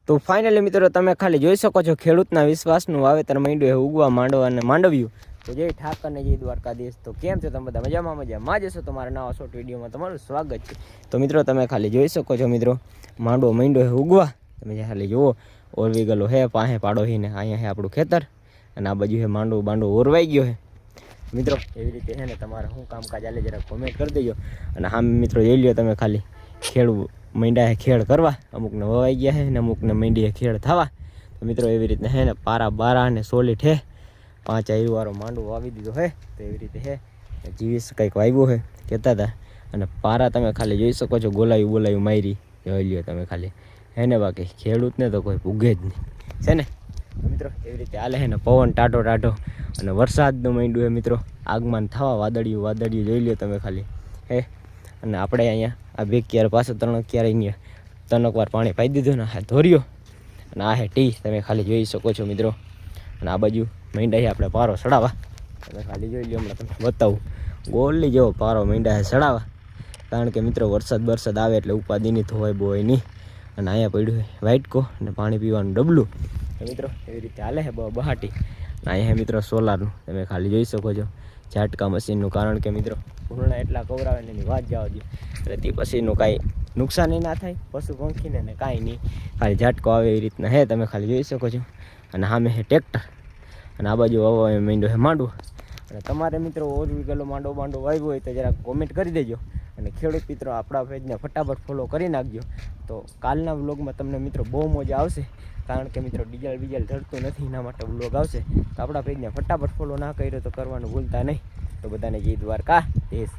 તો ફાઇનલી મિત્રો તમે ખાલી જોઈ શકો છો ખેડૂતના વિશ્વાસનું વાવેતર માંડ્યું ઉગવા માંડવા અને માંડવ્યું. તો જય ઠાકરને જય દ્વારકાધીશ. તો કેમ છો તમે બધા? મજામાં જશો. તમારા નવા શોર્ટ વિડીયોમાં તમારું સ્વાગત છે. તો મિત્રો તમે ખાલી જોઈ શકો છો મિત્રો માંડવો માંડ્યો ઉગવા. તમે ખાલી જુઓ ઓરવી ગયેલો હે પાસે પાડોહીને. અહીંયા હે આપણું ખેતર અને આ બાજુ હે માંડવો ઓરવાઈ ગયો હે મિત્રો. એવી રીતે છે ને તમારે શું કામકાજ ચાલે જરા કોમેન્ટ કરી દેજો. અને હા મિત્રો જોઈ લ્યો તમે ખાલી ખેડૂ માંડ્યા હે ખેડ કરવા. અમુકને વવાઈ ગયા હે ને અમુકને માંડીએ ખેડ થવા. તો મિત્રો એવી રીતના હે ને પારા બારા ને સોલીટ હે 5 આયરુવાળો માંડવો વાવી દીધો હે. તો એવી રીતે હે જીવીસ કંઈક વાવ્યું હે કહેતા હતા. અને પારા તમે ખાલી જોઈ શકો છો બોલાયું મારી જોઈ લ્યો તમે ખાલી હે ને. બાકી ખેડૂતને તો કોઈ પૂગે જ નહીં છે ને મિત્રો. એવી રીતે હાલે હે ને પવન ટાઢો અને વરસાદનું માંડ્યું હે મિત્રો. આગમન થવા વાદળિયું જોઈ લ્યો તમે ખાલી હે. અને આપણે અહીંયા આ 2 ક્યાર પાછો 3 ક્યાર અહીંયા 3 વાર પાણી પાઈ દીધું ને આ ધોર્યો. અને આ હે ટી તમે ખાલી જોઈ શકો છો મિત્રો. અને આ બાજુ માંડ્યા આપણે પારો સડાવવા. તમે ખાલી જોઈ લો. હમણાં તમને બતાવું ગોળલી જેવો પારો માંડ્યા સડાવવા. કારણ કે મિત્રો વરસાદ આવે એટલે ઉપાધિની તો હોય બહુ નહીં. અને અહીંયા પડ્યું છે વાઇટકો અને પાણી પીવાનું ડબલું. મિત્રો એવી રીતે હાલે છે બહાટી. અને અહીંયા મિત્રો સોલારનું તમે ખાલી જોઈ શકો છો ઝાટકા મશીનનું. કારણ કે મિત્રો ભૂલણા એટલા કવરાવે ને એની વાત જવા દો એટલે તે પછીનું કાંઈ નુકસાન ના થાય પશુ પંખીને ને કાંઈ નહીં. ખાલી ઝાટકો આવે એવી રીતના હે તમે ખાલી જોઈ શકો છો. અને સામે હે ટ્રેક્ટર અને આ બાજુ વાવવા માંડ્યો હે માંડવો. અને તમારે મિત્રો ઓરવી ગયેલો માંડવો વાવ્યો હોય તો જરાક કોમેન્ટ કરી દેજો. અને ખેડૂત મિત્રો આપણા પેજને ફટાફટ ફોલો કરી નાખજો. તો કાલના વ્લોગમાં તમને મિત્રો બહુ મજા આવશે. કારણ કે મિત્રો ડીઝલ ધરતું નથી એના માટે વ્લોગ આવશે. તો આપણા પેજને ફટાફટ ફોલો ના કર્યો તો કરવાનું ભૂલતા નહીં. તો બધાને જય દ્વારકાધીશ.